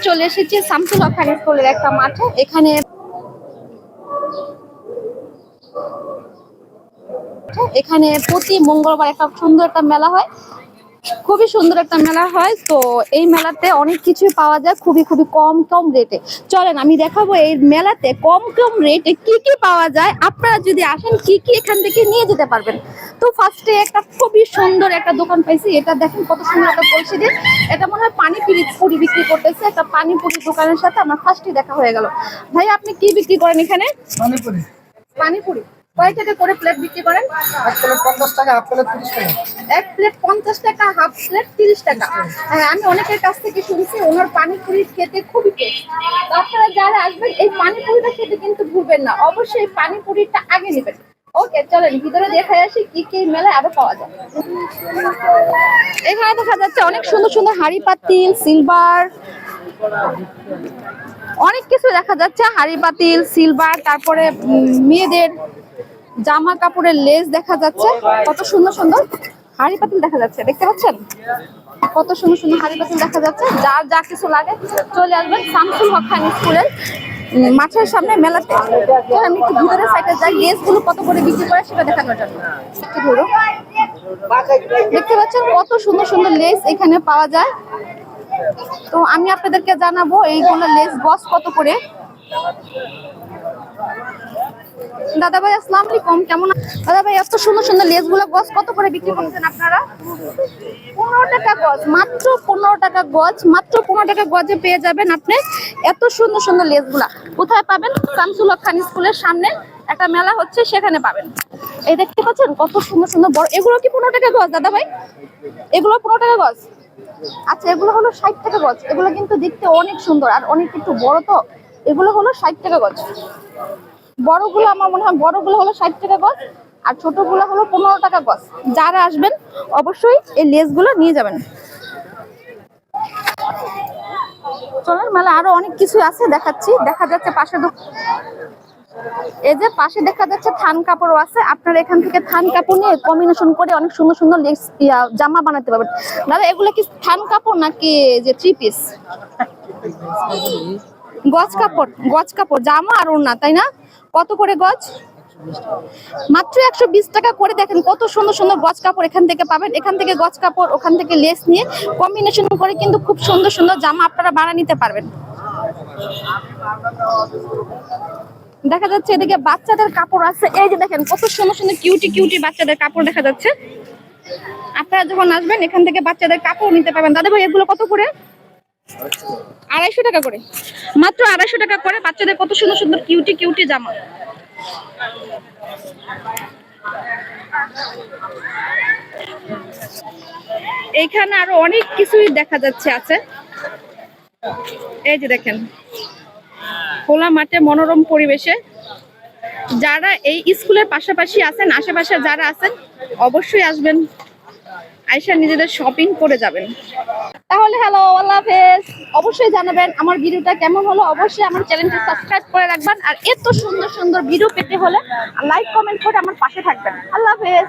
চলে এসেছি শামসুল হক খান স্কুলের একটা মাঠে। এখানে প্রতি মঙ্গলবার একটা সুন্দর একটা মেলা হয়, খুবই সুন্দর একটা মেলা হয়। তো এই মেলাতে অনেক কিছু পাওয়া যায় খুবই খুবই কম কম রেটে। চলেন আমি দেখাবো এই মেলাতে কম কম রেটে কি কি পাওয়া যায়। আপনারা যদি আসেন কি কি এখান থেকে নিয়ে যেতে পারবেন। তো ফার্স্টে একটা খুবই সুন্দর একটা দোকান পাইছি। এটা দেখেন কত সুন্দর একটা কলসি দিয়ে, এটা মনে হয় পুরি বিক্রি করতেছে। একটা পানিপুরি দোকানের সাথে আমার ফার্স্টে দেখা হয়ে গেল। ভাই আপনি কি বিক্রি করেন এখানে? পানিপুরি। পানিপুরি কয় টাকা করে প্লেট বিক্রি করেন? এক প্লেট 50 টাকা, হাফ প্লেট 30 টাকা। এক প্লেট 50 টাকা, হাফ প্লেট 30 টাকা। হ্যাঁ, আমি অনেকের কাছ থেকে শুনছি ওনার পানিপুরি খেতে খুবই টেস্ট। আপনারা যারা আসবেন এই পানিপুরিটা খেতে কিন্তু ভুলবেন না, অবশ্যই পানিপুরিটা আগে নেবেন। ওকে চলেন ভিতরে দেখে আসি কি কি মেলায় আরো পাওয়া যায়। এখানে দেখা যাচ্ছে অনেক সুন্দর সুন্দর হাঁড়ি পাতিল, সিলভার, অনেক কিছু দেখা যাচ্ছে। হাঁড়ি পাতিল, সিলভার, তারপরে মেয়েদের জামা কাপড়ের লেস দেখা যাচ্ছে। কত সুন্দর সুন্দর হাঁড়ি পাতিল দেখা যাচ্ছে, দেখতে পাচ্ছেন কত সুন্দর সুন্দর হাঁড়ি পাতিল দেখা যাচ্ছে। যার যা কিছু লাগে চলে আসবেন শামসুল হক খান স্কুলের মাঠের সামনে মেলাতে। আমি একটু ভিতরের সাইডে যাই, লেস গুলো কত করে বিক্রি করে সেটা দেখানোর জন্য। একটু ধরো, দেখতে পাচ্ছেন কত সুন্দর সুন্দর লেস এখানে পাওয়া যায়। তো আমি আপনাদেরকে জানাবো এইগুলো লেস গস কত করে। দাদা ভাই আসসালামু আলাইকুম, কেমন? দাদা ভাই এত সুন্দর সুন্দর লেস গুলো গজ কত করে বিক্রি করছেন আপনারা? 15 টাকা গজ, মাত্র 15 টাকা গজ, মাত্র 15 টাকা গজে পেয়ে যাবেন আপনি এত সুন্দর সুন্দর লেস গুলা। কোথায় পাবেন? শামসুল হক খান স্কুলের সামনে একটা মেলা হচ্ছে, সেখানে পাবেন। এই দেখতে পাচ্ছেন কত সুন্দর সুন্দর বড়। এগুলো কি 15 টাকা গজ দাদা ভাই? এগুলো 15 টাকা গজ? আচ্ছা, এগুলো হলো 60 টাকা গজ। এগুলো কিন্তু দেখতে অনেক সুন্দর আর অনেক একটু বড়। তো এগুলো হলো 60 টাকা গজ। বড়গুলো আমার মনে হয় বড়গুলো হলো 60 টাকা গজ আর ছোটগুলো হলো 15 টাকা গজ। যারা আসবেন অবশ্যই এই লেসগুলো নিয়ে যাবেন। চলেন মেলা আরো অনেক কিছু আছে দেখাচ্ছি। দেখা যাচ্ছে পাশে এই যে পাশে দেখা যাচ্ছে থান কাপড়ও আছে। আপনারা এখান থেকে থান কাপড় নিয়ে কম্বিনেশন করে অনেক সুন্দর সুন্দর লেস জামা বানাতে পারবেন। দাদা এগুলো কি থান কাপড় নাকি যে 3 পিস? গজ কাপড়, গজ কাপড় জামা আর ওড়না, তাই না? কত করে গজ? মাত্র 120 টাকা করে। দেখেন কত সুন্দর সুন্দর গজ কাপড় এখান থেকে পাবেন। এখান থেকে গজ কাপড়, ওখান থেকে লেস নিয়ে কম্বিনেশন করে কিন্তু খুব সুন্দর সুন্দর জামা আপনারা বানিয়ে নিতে পারবেন। দেখা যাচ্ছে এদিকে বাচ্চাদের কাপড় আছে। এই যে দেখেন কত সুন্দর সুন্দর কিউটি কিউটি বাচ্চাদের কাপড় দেখা যাচ্ছে। আপনারা যখন আসবেন এখান থেকে বাচ্চাদের কাপড় নিতে পারবেন। দাদা ভাই এগুলো কত করে? 250 টাকা করে, মাত্র 250 টাকা করে বাচ্চাদের কত সুন্দর সুন্দর কিউটি কিউটি জামা। এইখানে আরো অনেক কিছুই দেখা যাচ্ছে আছে। এই যে দেখেন খোলা মাঠে মনোরম পরিবেশে যারা এই স্কুলের পাশাপাশি আছেন, আশেপাশে যারা আছেন অবশ্যই আসবেন, আইসা নিজেদের শপিং করে যাবেন। তাহলে হ্যালো, আল্লাহ হাফেজ। অবশ্যই জানাবেন আমার ভিডিওটা কেমন হলো। অবশ্যই আমার চ্যানেলটি সাবস্ক্রাইব করে রাখবেন আর এত সুন্দর সুন্দর ভিডিও পেতে হলে লাইক কমেন্ট করে আমার পাশে থাকবেন। আল্লাহ হাফেজ।